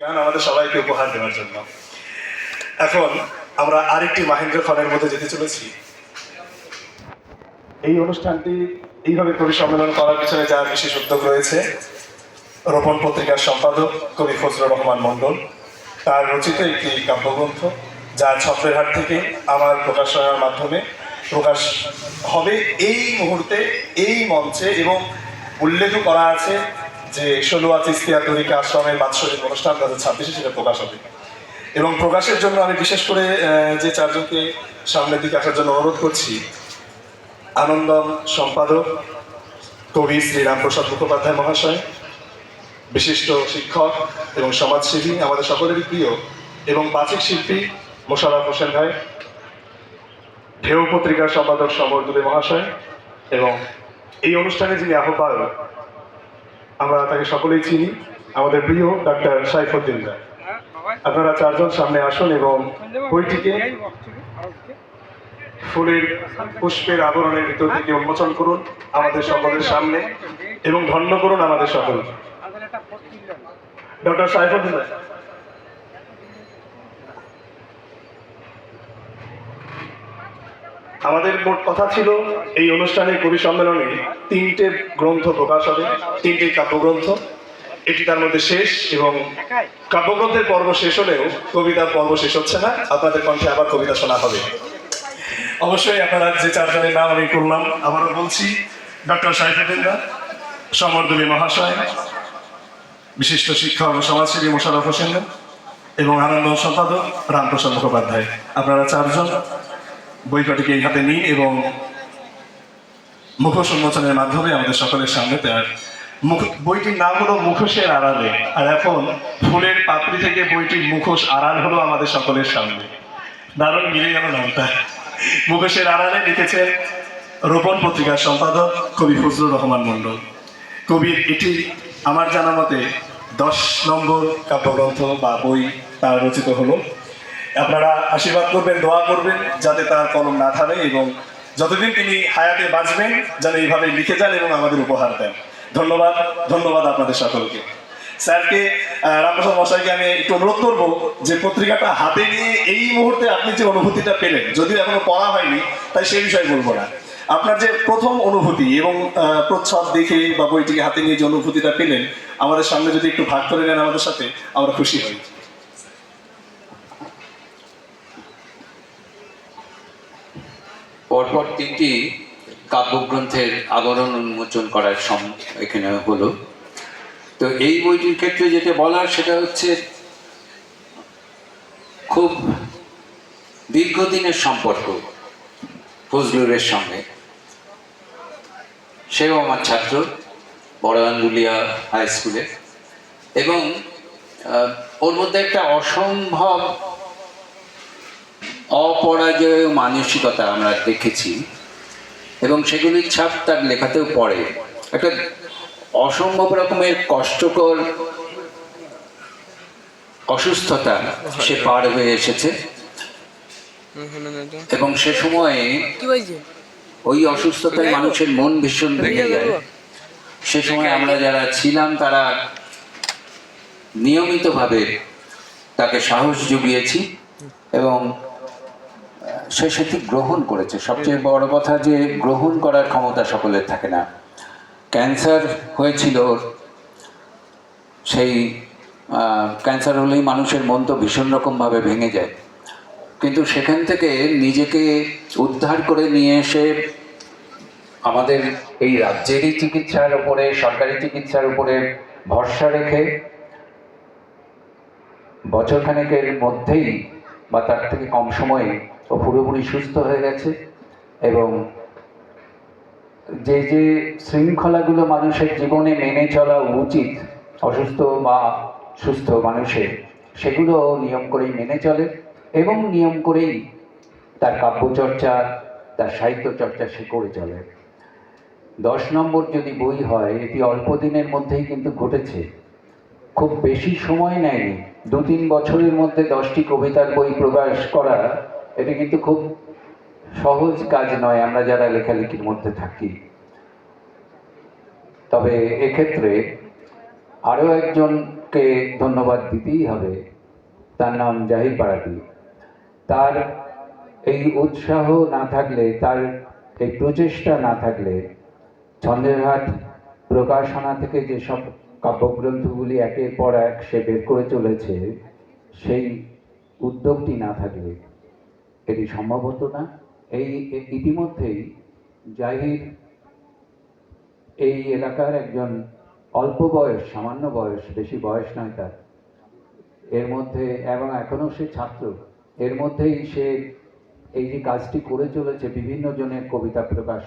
গান আমাদের সবাইকে উপহার দেওয়ার জন্য। এখন আমরা আরেকটি মাহেন্দ্র ক্ষণের মধ্যে যেতে চলেছি। এই অনুষ্ঠানটি এইভাবে কবি সম্মেলন করার পিছনে যার বিশেষ উদ্যোগ রয়েছে, রোপণ পত্রিকার সম্পাদক কবি ফজলুর রহমান মণ্ডল, তার রচিত একটি কাব্যগ্রন্থ যা ছত্রের হাট থেকে আমার প্রকাশনার মাধ্যমে প্রকাশ হবে এই মুহূর্তে এই মঞ্চে, এবং উল্লেখ করা আছে যে 16 চিস্তিয়া তরিকা আশ্রমের বাৎসরিক অনুষ্ঠান 2026 সেটা প্রকাশ হবে। এবং প্রকাশের জন্য আমি বিশেষ করে যে চারজনকে সামনের দিকে আসার জন্য অনুরোধ করছি। আনন্দম সম্পাদক কবি শ্রী রামপ্রসাদ মুখোপাধ্যায় মহাশয়, বিশিষ্ট শিক্ষক এবং সমাজসেবী, আমাদের সকলেরই প্রিয় এবং বাচিক শিল্পী মোশাররফ হোসেন ভাই, ঢেউ পত্রিকার সম্পাদক সমর দুবে মহাশয়, এবং এই অনুষ্ঠানে যিনি আহ্বায়ক আমরা তাকে সকলেই চিনি, আমাদের প্রিয় ডাক্তার সাইফুদ্দিন ভাই। আপনারা চারজন সামনে আসুন এবং বইটিকে ফুলের পুষ্পের আবরণের ভিতর থেকে উন্মোচন করুন আমাদের সকলের সামনে এবং ধন্য করুন আমাদের সকলকে। ডক্টর সাইফুদ্দিন ভাই। আমাদের মোট কথা ছিল এই অনুষ্ঠানে কবি সম্মেলনে 3টে গ্রন্থ প্রকাশ হবে, 3টে কাব্যগ্রন্থ। এটি তার মধ্যে শেষ, এবং কাব্যগ্রন্থের পর্ব শেষ হলেও কবিতার পর্ব শেষ হচ্ছে না। আপনাদের কণ্ঠে আবার কবিতা শোনা হবে। অবশ্যই আপনারা যে চারজনের নাম আমি করলাম আবারও বলছি: ডক্টর সাইফুদ্দিন ভাই, সমর দুবে মহাশয়, বিশিষ্ট শিক্ষক ও সমাজসেবী মোশাররফ হোসেন এবং আনন্দ সম্পাদক রামপ্রসাদ মুখোপাধ্যায়। আপনারা চারজন বইটিকে এই হাতে নিন এবং মুখোশ উন্মোচনের মাধ্যমে আমাদের সকলের সামনে তার বইটির নাম হলো মুখোশের আড়ালে, আর এখন ফুলের পাপড়ি থেকে বইটির মুখোশ আড়াল হলো আমাদের সকলের সামনে। দারুণ মিলে গেল নামটা। মুখোশের আড়ালে লিখেছেন রোপণ পত্রিকার সম্পাদক কবি ফজলুর রহমান মণ্ডল। কবির এটি আমার জানা মতে 10 নম্বর কাব্যগ্রন্থ বা বই তার রচিত হলো। আপনারা আশীর্বাদ করবেন, দোয়া করবেন যাতে তার কলম না থামে এবং যতদিন তিনি হায়াতে বাঁচবেন যেন এইভাবে লিখে যান এবং আমাদের উপহার দেন। ধন্যবাদ, ধন্যবাদ আপনাদের সকলকে। স্যারকে, রামপ্রসাদ মশাইকে আমি একটু অনুরোধ করবো যে পত্রিকাটা হাতে নিয়ে এই মুহূর্তে আপনি যে অনুভূতিটা পেলেন, যদিও এখনো পড়া হয়নি তাই সেই বিষয়ে বলবো না, আপনার যে প্রথম অনুভূতি এবং প্রচ্ছদ দেখে বা বইটিকে হাতে নিয়ে যে অনুভূতিটা পেলেন আমাদের সামনে যদি একটু ভাগ করে নেন আমাদের সাথে, আমরা খুশি হই। পরপর 3টি কাব্যগ্রন্থের আবরণ উন্মোচন করার এখানে হলো। তো এই বইটির ক্ষেত্রে যেটা বলার সেটা হচ্ছে খুব দীর্ঘদিনের সম্পর্ক ফজলুরের সঙ্গে। সেও আমার ছাত্র বড় আন্দুলিয়া হাই স্কুলে, এবং ওর মধ্যে একটা অসম্ভব অপরাজয় মানসিকতা আমরা দেখেছি এবং সেগুলির ছাপ তার লেখাতেও পড়ে। একটা অসম্ভব রকমের কষ্টকর অসুস্থতা সে পার হয়ে এসেছে, এবং সে সময়ে ওই অসুস্থতায় মানুষের মন ভীষণ ভেঙে যায়। সে সময় আমরা যারা ছিলাম তারা নিয়মিতভাবে তাকে সাহস জুগিয়েছি এবং সে সেটি গ্রহণ করেছে। সবচেয়ে বড় কথা যে গ্রহণ করার ক্ষমতা সকলের থাকে না। ক্যান্সার হয়েছিল, সেই ক্যান্সার হলেই মানুষের মন তো ভীষণ রকমভাবে ভেঙে যায়, কিন্তু সেখান থেকে নিজেকে উদ্ধার করে নিয়ে এসে আমাদের এই রাজ্যেরই চিকিৎসার উপরে, সরকারি চিকিৎসার উপরে ভরসা রেখে বছরখানেকের মধ্যেই বা তার থেকে কম সময়ে ও পুরোপুরি সুস্থ হয়ে গেছে। এবং যে যে শৃঙ্খলাগুলো মানুষের জীবনে মেনে চলা উচিত অসুস্থ বা সুস্থ মানুষের, সেগুলো নিয়ম করেই মেনে চলে এবং নিয়ম করেই তার কাব্যচর্চা, তার সাহিত্য চর্চা সে করে চলে। 10 নম্বর যদি বই হয়, এটি অল্প দিনের মধ্যেই কিন্তু ঘটেছে, খুব বেশি সময় নেয়নি। 2-3 বছরের মধ্যে 10টি কবিতার বই প্রকাশ করা এটা কিন্তু খুব সহজ কাজ নয় আমরা যারা লেখালেখির মধ্যে থাকি। তবে এক্ষেত্রে আরও একজনকে ধন্যবাদ দিতেই হবে, তার নাম জাহির পাড়াতি। তার এই উৎসাহ না থাকলে, তার এই প্রচেষ্টা না থাকলে, ছন্দের প্রকাশনা থেকে যেসব কাব্যগ্রন্থগুলি একের পর এক সে বের করে চলেছে, সেই উদ্যোগটি না থাকলে এটি সম্ভব হতো না। এই ইতিমধ্যেই জাহির এই এলাকার একজন অল্প বয়স, সামান্য বয়স, বেশি বয়স নয় তার, এর মধ্যে, এবং এখনও সে ছাত্র, এর মধ্যেই সে এই যে কাজটি করে চলেছে, বিভিন্ন জনের কবিতা প্রকাশ,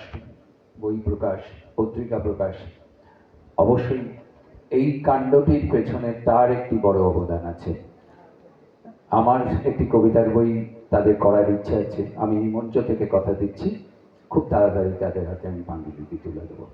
বই প্রকাশ, পত্রিকা প্রকাশ, অবশ্যই এই কাণ্ডটির পেছনে তার একটি বড় অবদান আছে। আমার একটি কবিতার বই তাদের করার ইচ্ছে আছে, আমি এই মঞ্চ থেকে কথা দিচ্ছি, খুব তাড়াতাড়ি তাদের হাতে আমি পাণ্ডুলিপি তুলে দেবো।